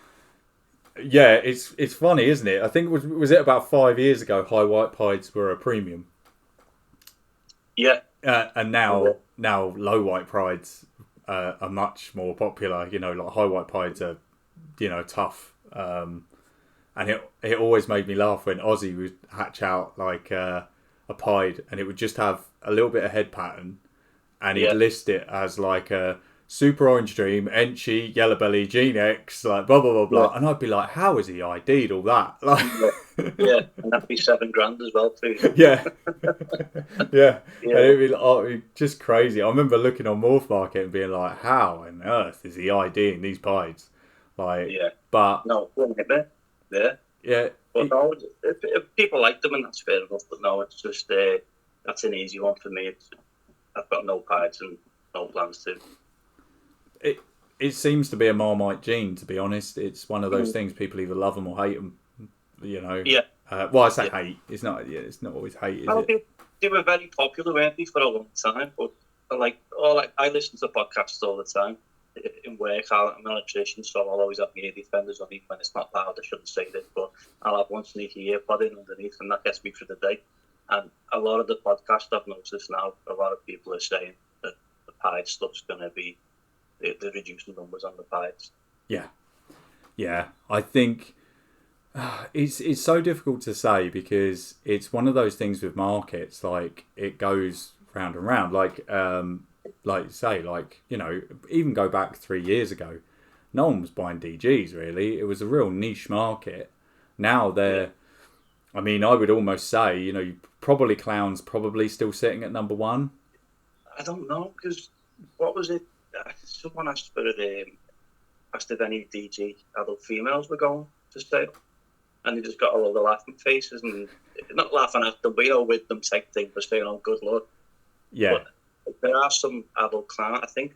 Yeah, it's funny, isn't it? I think was it about 5 years ago, high white pieds were a premium. Yeah. And now low white pieds are much more popular. Like high white pieds are, tough. And it always made me laugh when Ozzy would hatch out like a pied, and it would just have a little bit of head pattern, and he'd Yeah. list it as like a Super Orange Dream, Enchi, Yellow Belly, Gene X, like blah blah blah blah, and I'd be like, how has he ID'd all that? Like, Yeah, and that'd be $7,000 as well too. yeah, yeah, Yeah. and it'd be just crazy. I remember looking on Morph Market and being like, how on earth is he IDing these pies? Like, Yeah. but No, wouldn't it be? Yeah. yeah, But no, if people like them, and that's fair enough. But no, it's just that's an easy one for me. I've got no pies and no plans to. it seems to be a Marmite gene, to be honest. It's one of those things, people either love them or hate them, you know. Yeah. Well, I say hate. It's not always hate, is it? They were very popular, weren't they, for a long time? But I listen to podcasts all the time in work. I'm an electrician, so I'll always have my ear defenders on, even when it's not loud. I shouldn't say this, but I'll have one sneaky earpod in underneath, and that gets me through the day. And a lot of the podcasts I've noticed now, a lot of people are saying that the pied stuff's going to be the reducing numbers on the pieds. Yeah. I think it's so difficult to say, because it's one of those things with markets. Like, it goes round and round. Like say, like, you know, even go back 3 years ago, no one was buying DGs really. It was a real niche market. Now they're, I mean, I would almost say, you know, probably Clown's probably still sitting at number one. I don't know, because what was it? Someone asked if any DG adult females were going to sale, and they just got all the laughing faces, and not laughing at them, but, you know, with them type thing, for saying, "Oh, good luck." Yeah. But there are some adult clowns. I think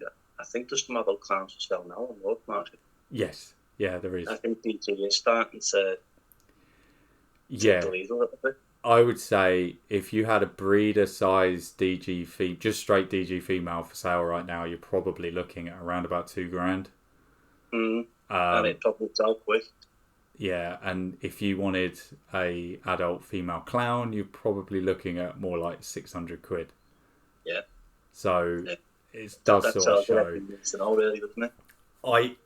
there's some adult clowns to sell now on the market. Yes. Yeah, there is. I think DG is starting to yeah. the lead a little bit. I would say if you had a breeder size DG just straight DG female for sale right now, you're probably looking at around about $2,000. And it probably sell quick. Yeah, and if you wanted a adult female clown, you're probably looking at more like 600 quid. Yeah. So it does sort of show. That's all really, doesn't it?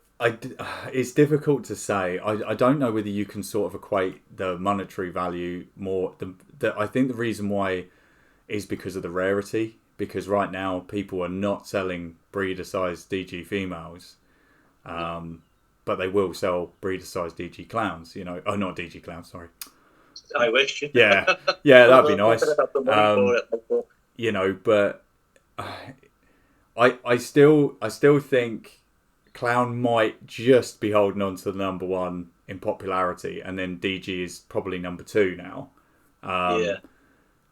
It's difficult to say. I don't know whether you can sort of equate the monetary value more. I think the reason why is because of the rarity. Because right now people are not selling breeder-sized DG females, but they will sell breeder-sized DG clowns. You know, not DG clowns. Sorry. I wish. Yeah, that'd be nice. You know, but I still think Clown might just be holding on to the number one in popularity, and then DG is probably number two now.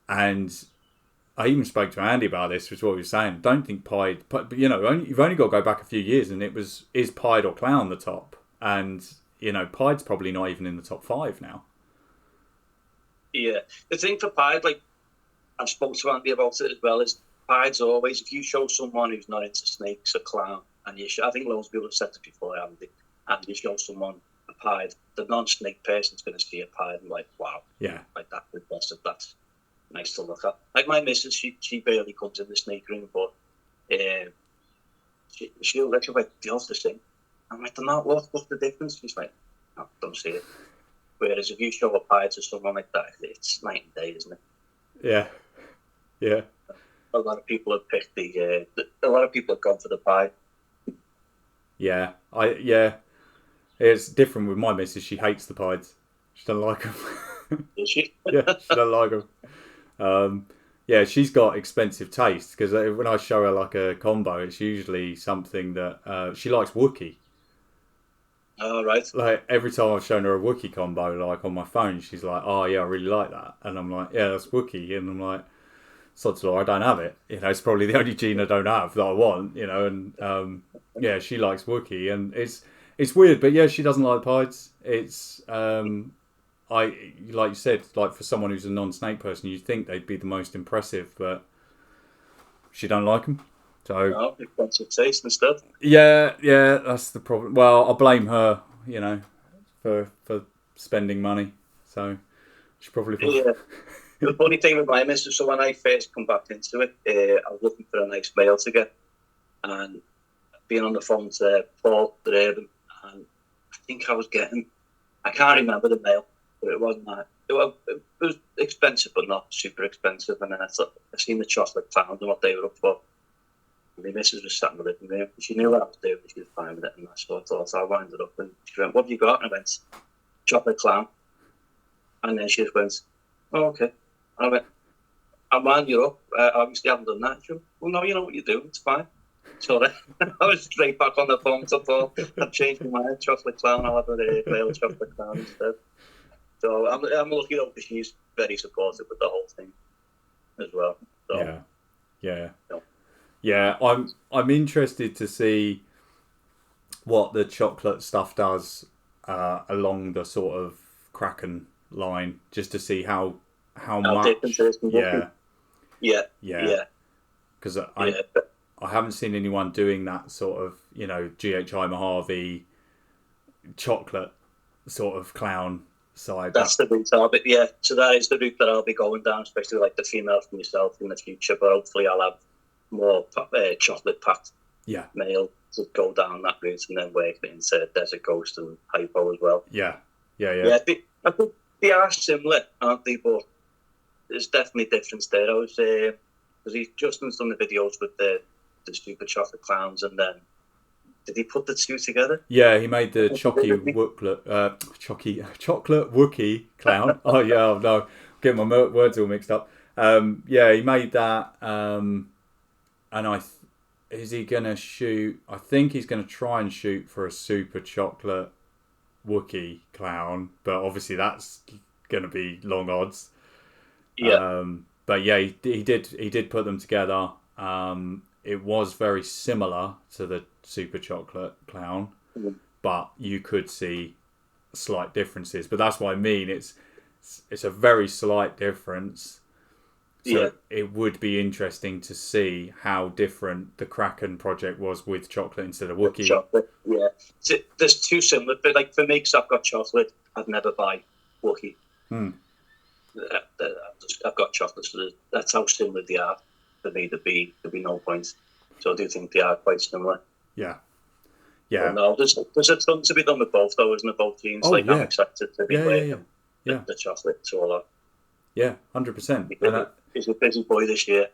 And I even spoke to Andy about this, which is what he was saying. Don't think Pied, but you know, you've only got to go back a few years, and is Pied or Clown the top? And you know, Pied's probably not even in the top 5 now. Yeah, the thing for Pied, like I've spoken to Andy about it as well, is Pied's always, if you show someone who's not into snakes a clown, and I think loads of people have said it before, haven't they? And you show someone a pied, the non-snake person's going to see a pied and like, wow, yeah, like that's impressive. That's nice to look at. Like my missus, she barely comes in the snake room, but she'll let you like, "Do you have to sing?" I'm like, "No, what's the difference?" She's like, "No, don't see it." Whereas if you show a pied to someone like that, it's night and day, isn't it? Yeah. A lot of people have picked a lot of people have gone for the pied. Yeah, it's different with my missus. She hates the pieds. She doesn't like them. Is she? Yeah, she doesn't like them. Yeah, she's got expensive taste, because when I show her like a combo, it's usually something that she likes Wookiee. Oh, right. Like every time I've shown her a Wookiee combo, like on my phone, she's like, "Oh yeah, I really like that," and I'm like, "Yeah, that's Wookiee," and I'm like, "Sod's law, I don't have it. You know, it's probably the only gene I don't have that I want." You know, and yeah, she likes Wookiee, and it's weird, but yeah, she doesn't like pieds. It's like you said, like for someone who's a non-snake person, you'd think they'd be the most impressive, but she don't like them. So no, expensive taste and stuff. Yeah, that's the problem. Well, I blame her, you know, for spending money. So she probably. Yeah. The funny thing with my missus, so when I first come back into it, I was looking for a nice male to get, and being on the phone to Paul, and I think I was getting, I can't remember the male, but it wasn't that. It was expensive, but not super expensive. And then I seen the chocolate clowns and what they were up for. My missus was sat in the living room. She knew what I was doing. She was fine with it, and so I thought I wound it up. And she went, "What have you got?" And I went, "Chocolate clown." And then she just went, "Oh, okay." And I went, "I wound you up. Obviously, I haven't done that." She went, "Well, no, you know what you're doing. It's fine." So then I was straight back on the phone. So I thought, I've changed my mind. Chocolate clown. I'll have a male chocolate clown instead. So I'm lucky though, because she's very supportive with the whole thing as well. So, yeah. I'm interested to see what the chocolate stuff does along the sort of Kraken line, just to see how much. Yeah. Because I haven't seen anyone doing that sort of, GHI Mojave chocolate sort of clown side. That's the route I'll be, so that is the route that I'll be going down, especially like the female for myself in the future, but hopefully I'll have more chocolate packed male to go down that route and then work it into Desert Ghost and Hypo as well. Yeah, I think they are similar, aren't they? But there's definitely difference there. I was because Justin's done the videos with the super chocolate clowns, and then did he put the two together? Yeah, he made the chocolate Wookie clown. Oh yeah, no, getting my words all mixed up. Yeah, he made that, and is he gonna shoot? I think he's gonna try and shoot for a super chocolate Wookie clown, but obviously that's gonna be long odds. Yeah. But yeah, he did put them together. It was very similar to the super chocolate clown, but you could see slight differences. But that's what I mean. It's a very slight difference. So it would be interesting to see how different the Kraken project was with chocolate instead of Wookiee. Chocolate, yeah. So there's two similar, but like for me, because I've got chocolate, I'd never buy Wookiee. I've got chocolate, so that's how similar they are. For me, there'd be no point. So I do think they are quite similar. Yeah. But no, there's a ton to be done with both, though, isn't it? Both teams. I'm excited to be playing the chocolate to all that. Yeah, 100%. He's a busy boy this year.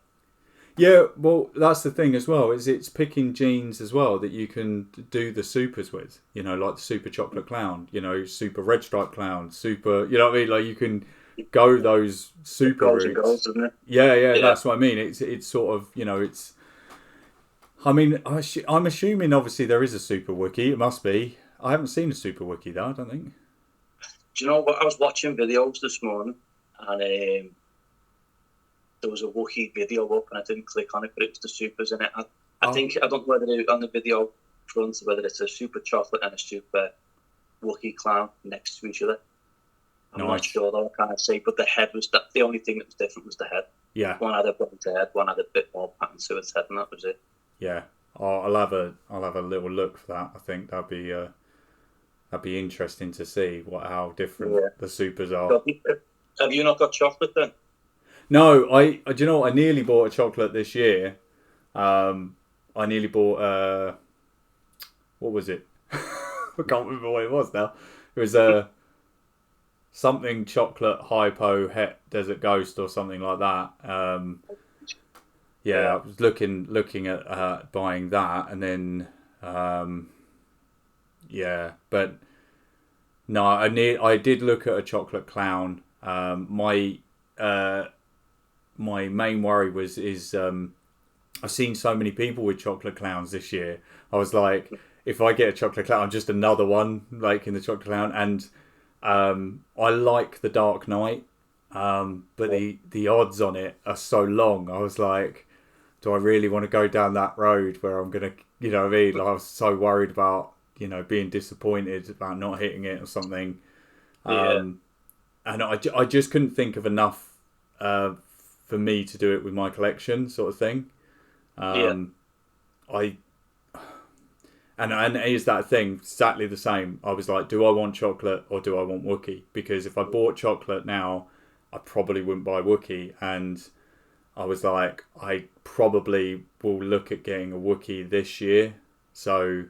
Yeah, well, that's the thing as well. Is it's picking genes as well that you can do the supers with. Like the super chocolate clown. Super red stripe clown. Super. You know what I mean? Like you can go those super routes. Goals, isn't it? Yeah, that's what I mean. It's sort of it's. I mean, I'm assuming obviously there is a super Wookiee. It must be. I haven't seen a super Wookiee though. I don't think. Do you know what? I was watching videos this morning, and there was a Wookiee video up, and I didn't click on it, but it was the supers in it. I think I don't know whether on the video front whether it's a super chocolate and a super Wookiee clown next to each other. I'm not sure though. I can't say, but the head was that. The only thing that was different was the head. Yeah. One had a blonde head, one had a bit more pattern to its head, and that was it. Yeah, I'll have a little look for that. I think that'd be interesting to see how different the supers are. So, have you not got chocolate then? No, do you know what? I nearly bought a chocolate this year. I nearly bought what was it? I can't remember what it was now. It was something chocolate hypo het desert ghost or something like that. I was looking at buying that, and then but no, I did look at a chocolate clown. My main worry is I've seen so many people with chocolate clowns this year. I was like, if I get a chocolate clown, just another one like in the chocolate clown, and I like the Dark Knight, but the odds on it are so long. I was like, do I really want to go down that road where I'm gonna, you know what I mean? Like, I was so worried about being disappointed about not hitting it or something. And I just couldn't think of enough for me to do it with my collection, sort of thing. And it is that thing, exactly the same. I was like, do I want chocolate or do I want Wookiee? Because if I bought chocolate now, I probably wouldn't buy Wookiee. And I was like, I probably will look at getting a Wookiee this year. So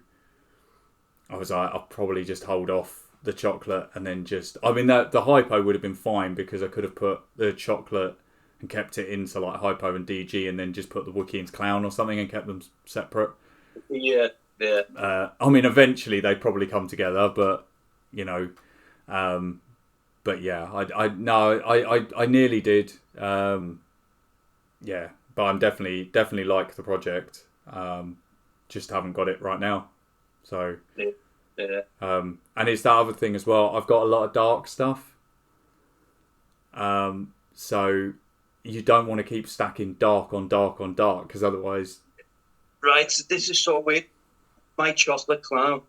I was like, I'll probably just hold off the chocolate and then just... I mean, the hypo would have been fine because I could have put the chocolate and kept it into like hypo and DG and then just put the Wookiee into clown or something and kept them separate. Yeah. I mean, eventually they'd probably come together, but you know, but yeah, I nearly did. Yeah, but I'm definitely like the project. Just haven't got it right now. So yeah. And it's that other thing as well. I've got a lot of dark stuff. So you don't want to keep stacking dark on dark on dark because otherwise. Right. So this is so weird. My chocolate clown,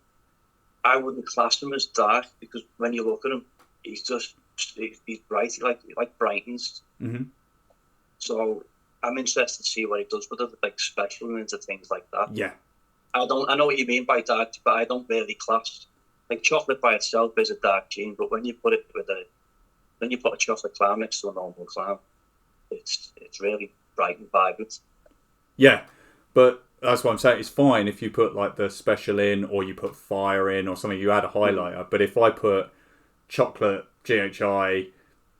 I wouldn't class him as dark because when you look at him, he's bright. He like brightens. Mm-hmm. So I'm interested to see what he does with it, like special into things like that. Yeah. I know what you mean by dark, but I don't really class. Like chocolate by itself is a dark gene, but when you put a chocolate clown next to a normal clown, it's really bright and vibrant. Yeah, but that's what I'm saying. It's fine if you put like the special in, or you put fire in, or something. You add a highlighter. But if I put chocolate, GHI,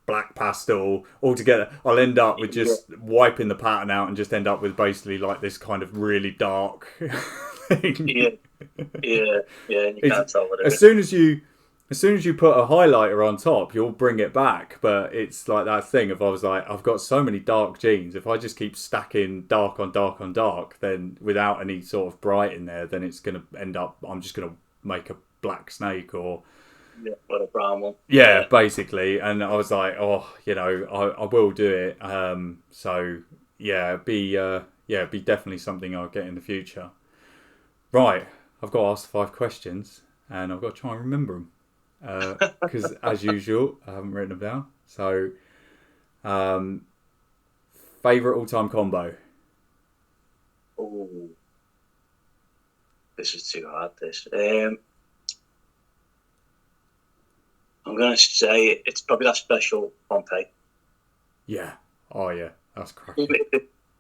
black pastel all together, I'll end up with just wiping the pattern out and just end up with basically like this kind of really dark thing. Yeah. And you can't tell what it is. As soon as you put a highlighter on top, you'll bring it back. But it's like that thing of I was like, I've got so many dark genes. If I just keep stacking dark on dark on dark, then without any sort of bright in there, then it's going to end up, I'm just going to make a black snake or a brown one. Yeah, basically. And I was like, oh, I will do it. So yeah, be definitely something I'll get in the future. Right, I've got to ask 5 questions, and I've got to try and remember them. Because as usual, I haven't written them down. So, favourite all-time combo? Oh, this is too hard, this. I'm going to say it's probably that special Pompeii. Yeah. Oh, yeah. That's cracking.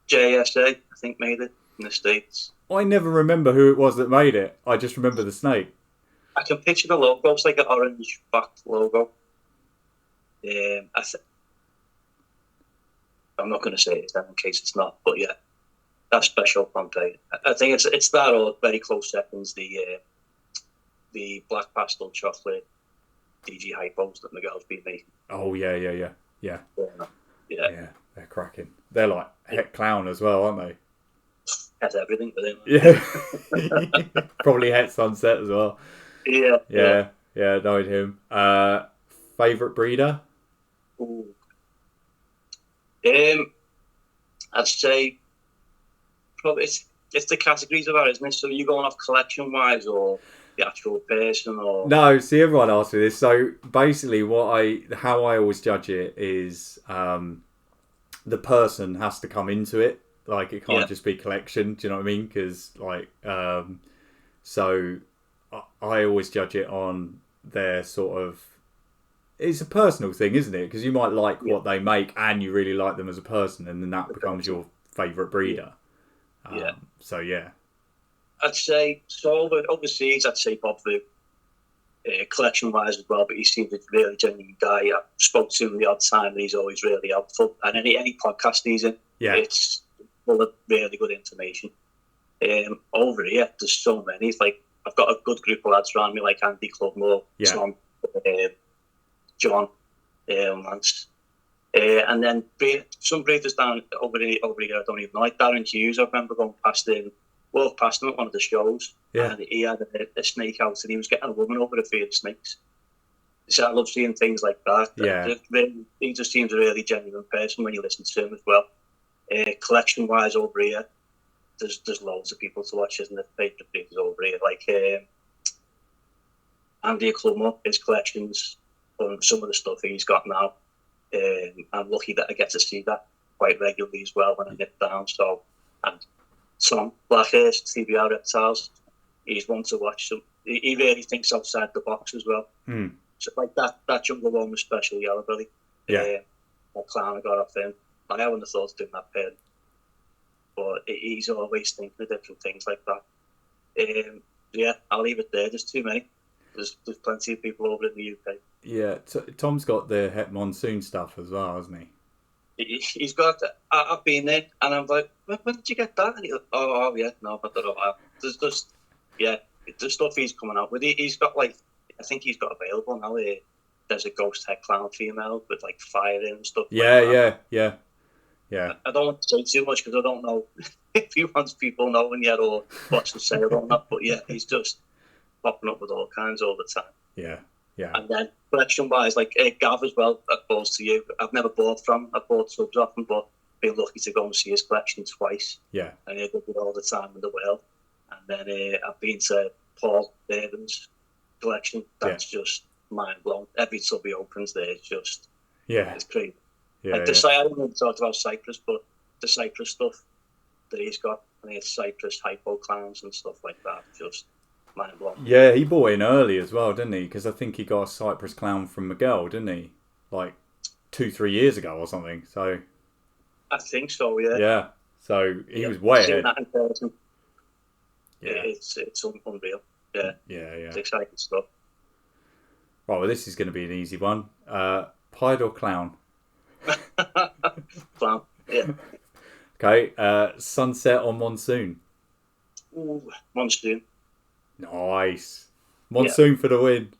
JSA, I think, made it in the States. I never remember who it was that made it. I just remember the snake. I can picture the logo. It's like an orange backed logo. I'm not going to say it then in case it's not, but yeah, that's special Pompeii. I think it's that or very close seconds. The black pastel chocolate DG hypos that Miguel's been making. Oh yeah. Yeah, They're cracking. They're like het clown as well, aren't they? Has everything with him. Yeah. Probably het sunset as well. Yeah. Knowing him. Favourite breeder? Ooh. I'd say probably it's the categories of that, isn't it? So are you going off collection wise or the actual person or No, see, everyone asks me this. So basically how I always judge it is the person has to come into it. Like it can't just be collection, do you know what I mean? Because like so I always judge it on their sort of, it's a personal thing, isn't it? Because you might like what they make and you really like them as a person, and then that becomes your favourite breeder. So yeah, I'd say so. Overseas, I'd say Bob Vu, collection wise as well. But he seems a really genuine guy. I spoke to him the odd time, and he's always really helpful. And any podcast he's in, it's full of really good information. Over here, there's so many. It's like I've got a good group of lads around me, like Andy Clubmore, Tom, John, Lance. And then some breeders down over here, I don't even know. Like Darren Hughes, I remember going past him at one of the shows. Yeah. And he had a snake out and he was getting a woman over a few snakes. So I love seeing things like that. Yeah. He just seems a really genuine person when you listen to him as well. Collection-wise over here, there's loads of people to watch, isn't there? Favourite breeders over here. Like Andy Clubmore, his collections, some of the stuff he's got now. I'm lucky that I get to see that quite regularly as well when I nip down. So, and Tom Blackhurst, TBR Reptiles, he's one to watch. So he really thinks outside the box as well. So like that jungle one was special, Yellow Belly. That clown I got off him. I wouldn't have thought of doing that pair, but he's always thinking of different things like that. I'll leave it there. There's too many. There's plenty of people over in the UK. Yeah, Tom's got the Het Monsoon stuff as well, hasn't he? He's got. I've been there, and I'm like, when did you get that? And he's like, oh yeah, no, but there's just the stuff he's coming out with. He's got like, I think he's got available now. There's a ghost head clown female with like fire in and stuff. Yeah, like yeah. I don't want to say too much because I don't know if he wants people knowing yet or what's the sale or not. But yeah, he's just popping up with all kinds all the time. Yeah. And then collection wise, like Gav as well at Balls2U. I've never bought from. I've bought subs off him, but been lucky to go and see his collection twice. Yeah. And he'll do it all the time in the world. And then I've been to Paul Davin's collection. That's just mind blown. Every sub he opens there is just it's crazy. Yeah, like I don't even talk about Cyprus, but the Cyprus stuff that he's got, and it's Cyprus hypo clowns and stuff like that, just mind blown. Yeah, he bought in early as well, didn't he? Because I think he got a Cyprus clown from Miguel, didn't he? Like 2-3 years ago or something. So I think so, yeah. Yeah, so he was way ahead. That in person. Yeah, it's unreal. Yeah, it's exciting stuff. Right, well, this is going to be an easy one. Pied or clown? Clown, yeah. Okay, sunset or monsoon? Ooh, monsoon. Nice. Monsoon for the win.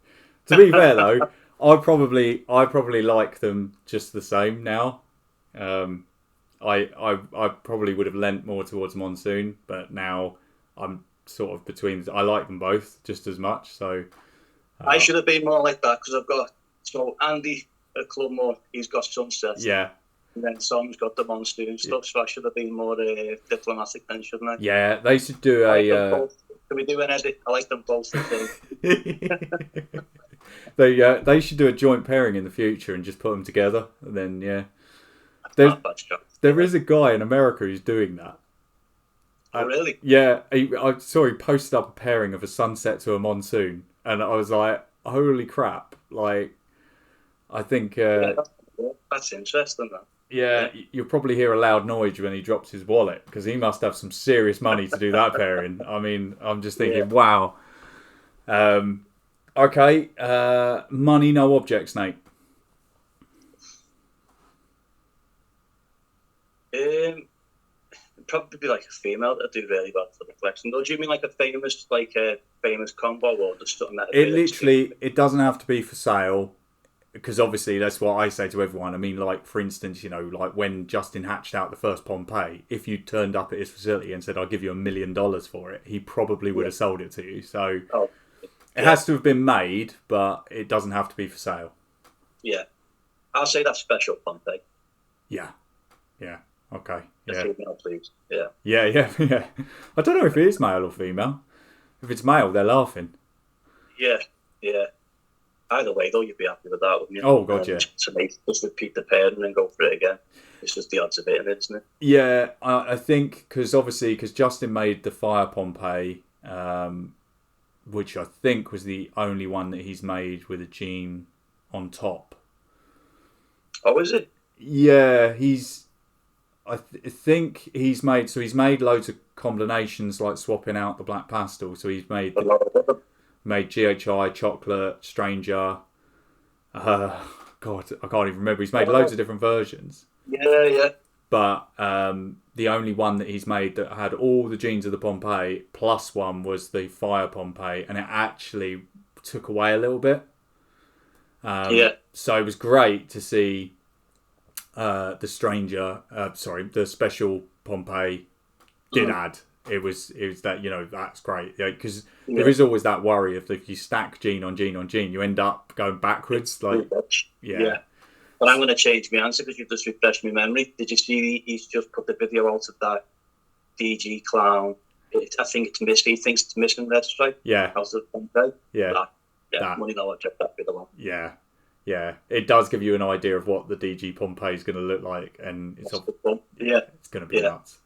To be fair though, I probably like them just the same now. I probably would have lent more towards monsoon, but now I'm sort of between. I like them both just as much. So I should have been more like that because I've got Andy at Clubmore. He's got sunset. Yeah. And then Tom's got the monsoon stuff, so I should have been more diplomatic then, shouldn't I? Yeah, they should do Can we do an edit? I like them both. They should do a joint pairing in the future and just put them together. And then there is a guy in America who's doing that. Oh really? Yeah, I saw he posted up a pairing of a sunset to a monsoon, and I was like, holy crap! Like, I think that's interesting. That. Yeah, you'll probably hear a loud noise when he drops his wallet because he must have some serious money to do that pairing. I mean, I'm just thinking, wow. Okay, money, no objects, Nate. Probably be like a female that do really well for the collection. Or do you mean like a famous combo or just something that? It doesn't have to be for sale. Because obviously that's what I say to everyone. I mean, like, for instance, like when Justin hatched out the first Pompeii, if you turned up at his facility and said, I'll give you $1 million for it, he probably would have sold it to you. So it has to have been made, but it doesn't have to be for sale. Yeah. I'll say that's special Pompeii. Yeah. Okay. The female, please. Yeah. Yeah. I don't know if it is male or female. If it's male, they're laughing. Yeah. Either way, though, you'd be happy with that, wouldn't you? Oh, God, yeah. Just repeat the pair and then go for it again. It's just the odds of it, isn't it? Yeah, I think, because Justin made the Fire Pompeii, which I think was the only one that he's made with a gene on top. Oh, is it? Yeah, I think he's made loads of combinations, like swapping out the black pastel. So he's made GHI, Chocolate, Stranger. God, I can't even remember. He's made loads of different versions. Yeah. But the only one that he's made that had all the genes of the Pompeii plus one was the Fire Pompeii, and it actually took away a little bit. So it was great to see the special Pompeii did add. It was that, that's great, because there is always that worry if you stack gene on gene on gene, you end up going backwards. But I'm going to change my answer because you've just refreshed my memory. Did you see he's just put the video out of that DG clown? I think it's missing. He thinks it's missing red stripe. Yeah. Out of Pompeii. That. Money no object, that'd be the one. Yeah. It does give you an idea of what the DG Pompeii is going to look like, and it's it's going to be nuts.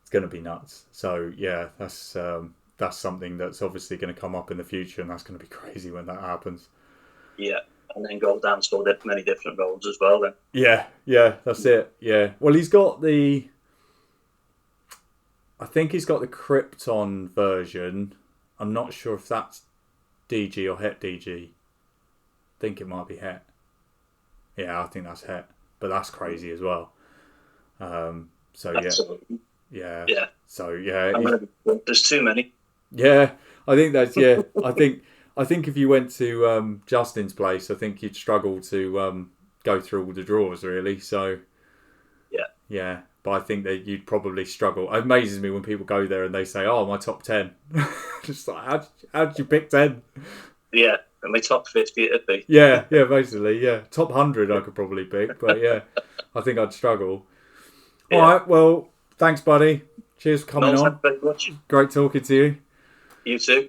Going to be nuts. So that's something that's obviously going to come up in the future, and that's going to be crazy when that happens. Yeah, and then go down so many different roads as well. Then that's it. Yeah, well, he's got the Krypton version. I'm not sure if that's DG or Het DG. I think it might be Het. Yeah, I think that's Het. But that's crazy as well. So yeah. So yeah, there's too many. Yeah, I think that's I think if you went to Justin's place, I think you'd struggle to go through all the drawers really. So yeah, but I think that you'd probably struggle. It amazes me when people go there and they say, "Oh, my top 10." Just like, how did you pick 10? Yeah, and my top 50 it'd be. Yeah, basically, yeah. Top 100 I could probably pick, but yeah, I think I'd struggle. Yeah. All right, well, thanks, buddy. Cheers for coming on. Thanks very much. Great talking to you. You too.